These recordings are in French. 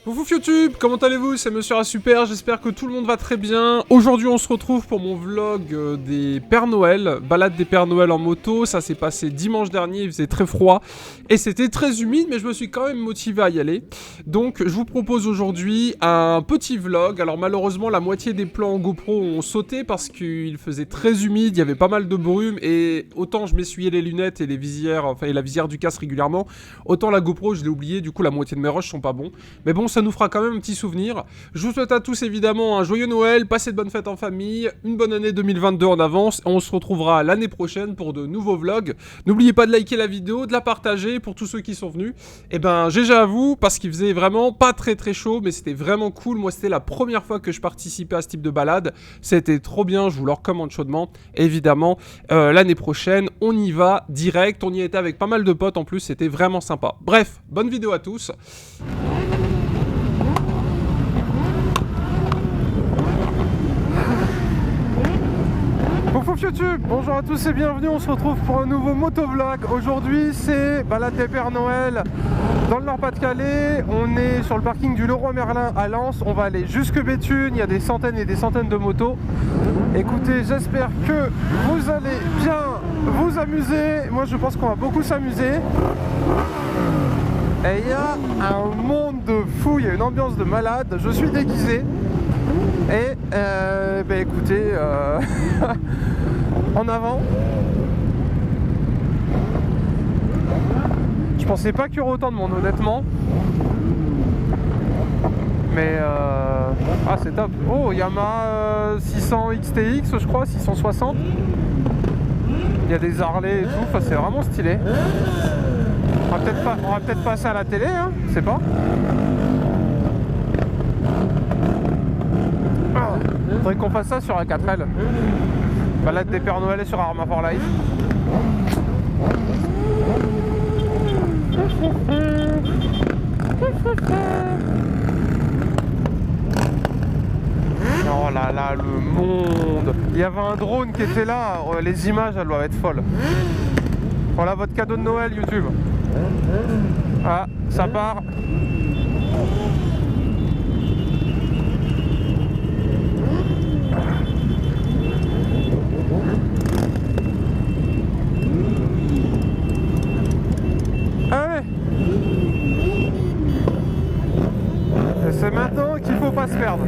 Coucou YouTube, comment allez-vous? C'est Monsieur A Super, j'espère que tout le monde va très bien. Aujourd'hui on se retrouve pour mon vlog des Pères Noël, balade des Pères Noël en moto. Ça s'est passé dimanche dernier, il faisait très froid et c'était très humide, mais je me suis quand même motivé à y aller. Donc je vous propose aujourd'hui un petit vlog. Alors malheureusement la moitié des plans en GoPro ont sauté parce qu'il faisait très humide, il y avait pas mal de brume et autant je m'essuyais les lunettes et les visières, enfin et la visière du casque régulièrement, autant la GoPro je l'ai oublié, du coup la moitié de mes rushs sont pas bons. Mais bon, ça nous fera quand même un petit souvenir. Je vous souhaite à tous évidemment un joyeux Noël, passez de bonnes fêtes en famille, une bonne année 2022 en avance, et on se retrouvera l'année prochaine pour de nouveaux vlogs. N'oubliez pas de liker la vidéo, de la partager pour tous ceux qui sont venus. Et ben, GG à vous, parce qu'il faisait vraiment pas très chaud, mais c'était vraiment cool. Moi, c'était la première fois que je participais à ce type de balade. C'était trop bien, je vous le recommande chaudement. Évidemment, l'année prochaine, on y va direct. On y était avec pas mal de potes en plus, c'était vraiment sympa. Bref, bonne vidéo à tous. Coucou YouTube, bonjour à tous et bienvenue, on se retrouve pour un nouveau motovlog. Aujourd'hui c'est balade des Pères Noël dans le Nord-Pas-de-Calais. On est sur le parking du Leroy Merlin à Lens, on va aller jusque Béthune, il y a des centaines et des centaines de motos. Écoutez, j'espère que vous allez bien vous amuser, moi je pense qu'on va beaucoup s'amuser. Et il y a un monde de fou, il y a une ambiance de malade, je suis déguisé. Et écoutez, en avant. Je pensais pas qu'il y aurait autant de monde honnêtement. Mais ah c'est top. Oh, Yamaha 600 XTX je crois, 660. Il y a des Harley et tout, enfin c'est vraiment stylé. On va peut-être passer à la télé, hein, je sais pas. Faudrait qu'on fasse ça sur la 4L. Balade des Pères Noël sur Arma for Life. Oh là là, le monde. Il y avait un drone qui était là. Les images, elles doivent être folles. Voilà votre cadeau de Noël, YouTube. Ah, ça part. C'est maintenant qu'il faut pas se perdre.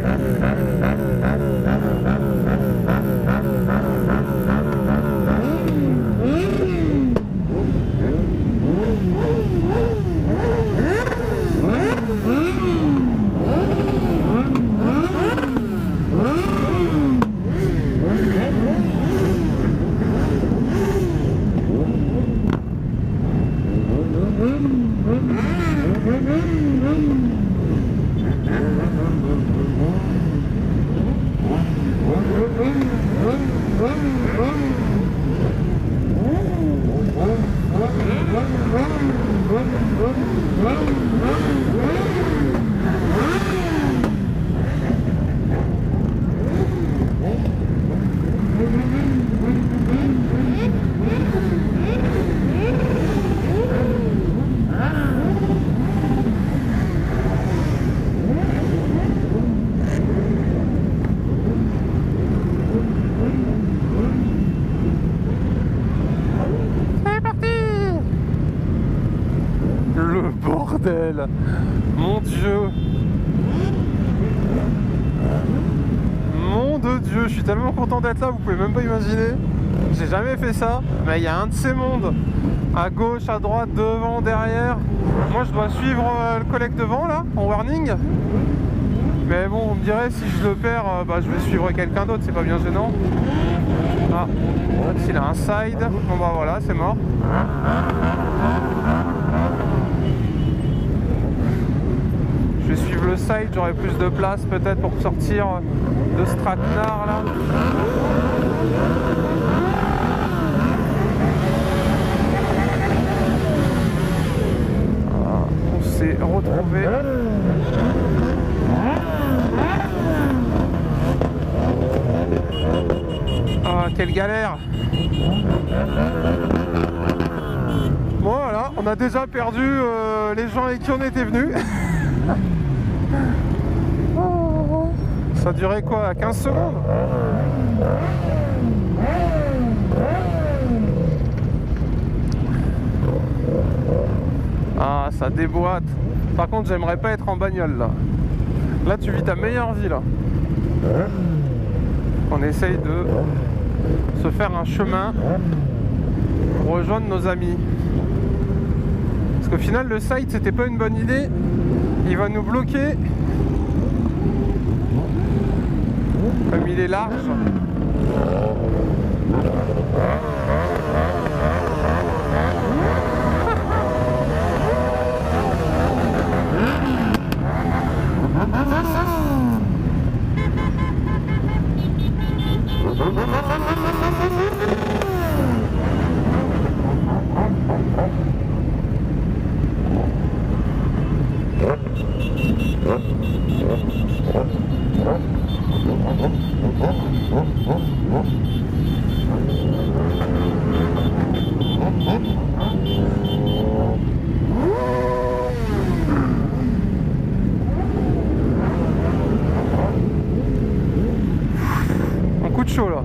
Bordel, mon Dieu, mon de Dieu, je suis tellement content d'être là, vous pouvez même pas imaginer. J'ai jamais fait ça, mais il y a un de ces mondes, à gauche, à droite, devant, derrière. Moi je dois suivre le collègue devant là, en warning. Mais bon, on me dirait si je le perds, je vais suivre quelqu'un d'autre, c'est pas bien gênant. Ah, s'il a un side, bon bah voilà, c'est mort. Je vais suivre le side, j'aurai plus de place peut-être pour sortir de ce traquenard là. Voilà, on s'est retrouvé. Ah, quelle galère! Bon, voilà, on a déjà perdu les gens avec qui on était venus. Ça a duré quoi, 15 secondes? Ah, ça déboîte. Par contre, j'aimerais pas être en bagnole là. Là, tu vis ta meilleure vie là. On essaye de se faire un chemin pour rejoindre nos amis. Parce qu'au final, le site, c'était pas une bonne idée. Il va nous bloquer. Comme il est large. Un coup de chaud là.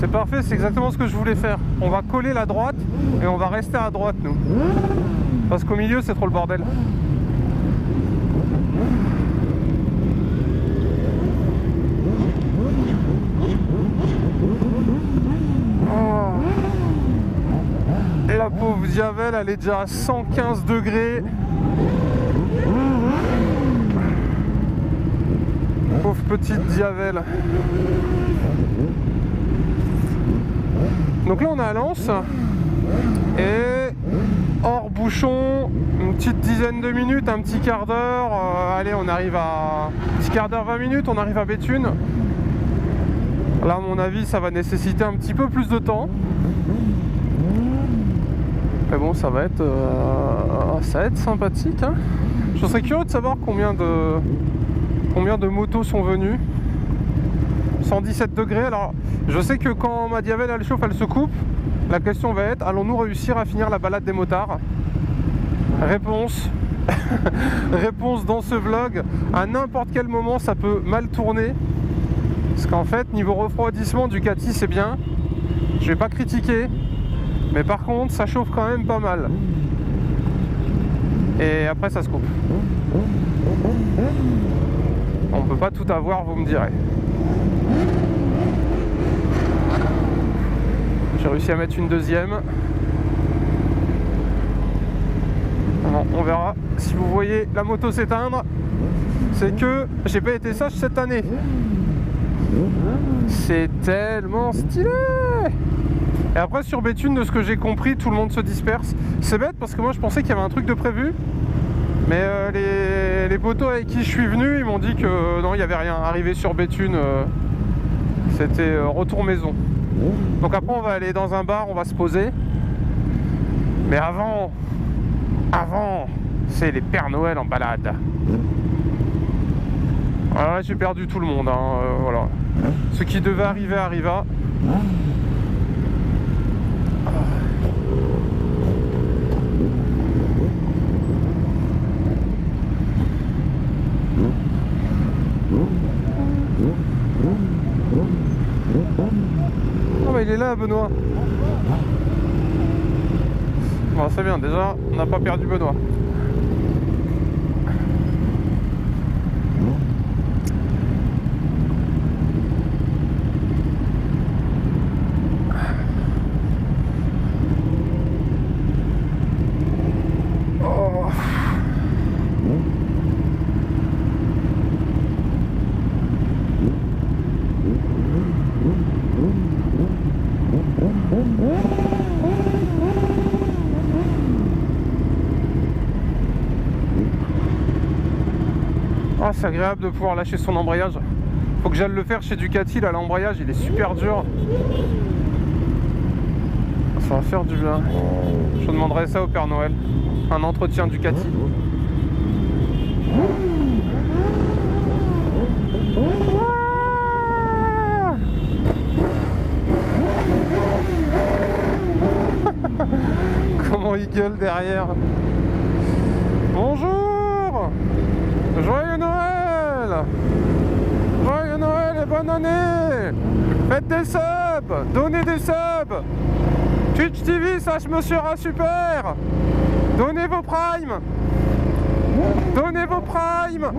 C'est parfait, c'est exactement ce que je voulais faire. On va coller la droite et on va rester à droite nous. Parce qu'au milieu c'est trop le bordel. Oh. Et la pauvre Diavel, elle est déjà à 115 degrés. Pauvre petite Diavel. Donc là on est à Lens et hors bouchon, une petite dizaine de minutes, un petit quart d'heure, allez on arrive à un petit quart d'heure, 20 minutes, on arrive à Béthune. Là à mon avis ça va nécessiter un petit peu plus de temps. Mais bon ça va être sympathique hein. Je serais curieux de savoir combien de motos sont venues. 117 degrés, alors je sais que quand ma Diavel elle chauffe, elle se coupe. La question va être, allons-nous réussir à finir la balade des motards? Réponse réponse dans ce vlog. À n'importe quel moment ça peut mal tourner. Parce qu'en fait niveau refroidissement Ducati c'est bien. Je vais pas critiquer. Mais par contre ça chauffe quand même pas mal. Et après ça se coupe. On peut pas tout avoir, vous me direz. J'ai réussi à mettre une deuxième. Bon, on verra. Si vous voyez la moto s'éteindre, c'est que j'ai pas été sage cette année. C'est tellement stylé. Et après sur Béthune, de ce que j'ai compris, tout le monde se disperse. C'est bête parce que moi je pensais qu'il y avait un truc de prévu. Mais les potos avec qui je suis venu, ils m'ont dit que non, il n'y avait rien. Arrivé sur Béthune, c'était retour maison. Donc après on va aller dans un bar, on va se poser. Mais avant, c'est les Pères Noël en balade. Alors là j'ai perdu tout le monde, hein, voilà. Ce qui devait arriver arriva. Oh bah il est là Benoît. Bon c'est bien, déjà on n'a pas perdu Benoît. Oh. Ah, c'est agréable de pouvoir lâcher son embrayage. Faut que j'aille le faire chez Ducati, là l'embrayage il est super dur. Ça va faire du bien. Je demanderai ça au Père Noël. Un entretien Ducati. gueule derrière. Bonjour. Joyeux Noël. Joyeux Noël et bonne année. Faites des subs. Donnez des subs. Twitch TV / Monsieur Rat Super. Donnez vos primes. Donnez vos primes.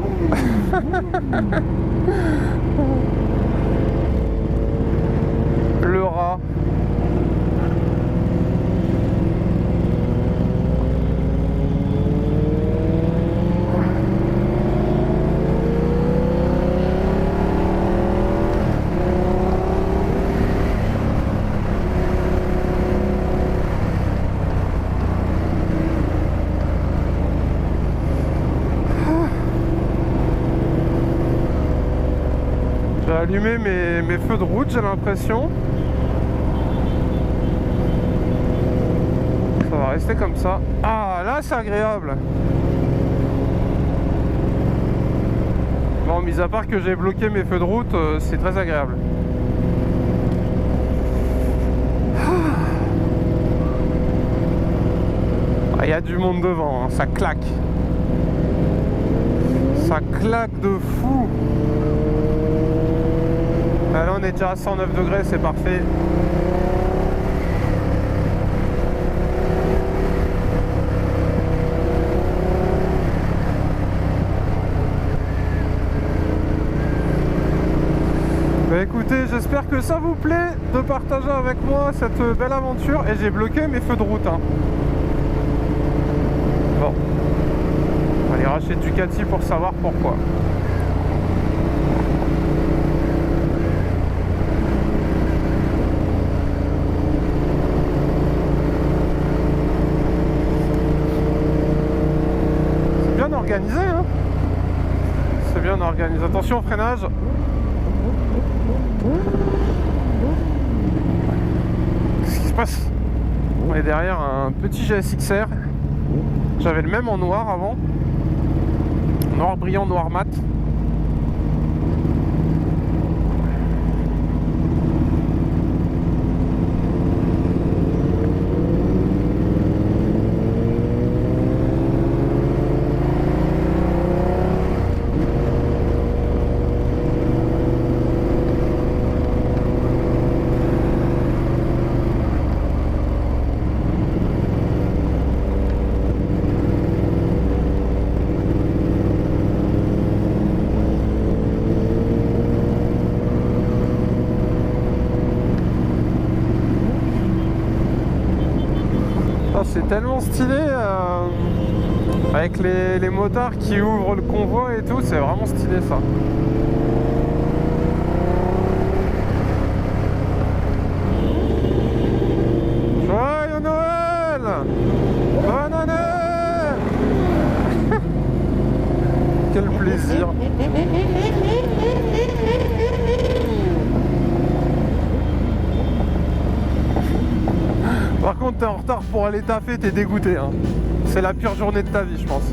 Le rat. J'ai allumé mes feux de route, j'ai l'impression. Ça va rester comme ça. Ah, là c'est agréable. Bon, mis à part que j'ai bloqué mes feux de route, c'est très agréable. Ah, il y a du monde devant, hein, ça claque. Ça claque de fou. Ah, là on est déjà à 109 degrés, c'est parfait. Bah écoutez, j'espère que ça vous plaît de partager avec moi cette belle aventure. Et j'ai bloqué mes feux de route, hein. Bon, on va aller racheter Ducati pour savoir pourquoi. Organisé, hein. C'est bien organisé. Attention au freinage. Qu'est-ce qui se passe? On est derrière un petit GSX-R. J'avais le même en noir avant. Noir brillant, noir mat. C'est tellement stylé avec les motards qui ouvrent le convoi et tout, c'est vraiment stylé ça. Joyeux Noël! Bonne année! Quel plaisir! Par contre, t'es en retard pour aller taffer, t'es dégoûté, hein. C'est la pire journée de ta vie, je pense.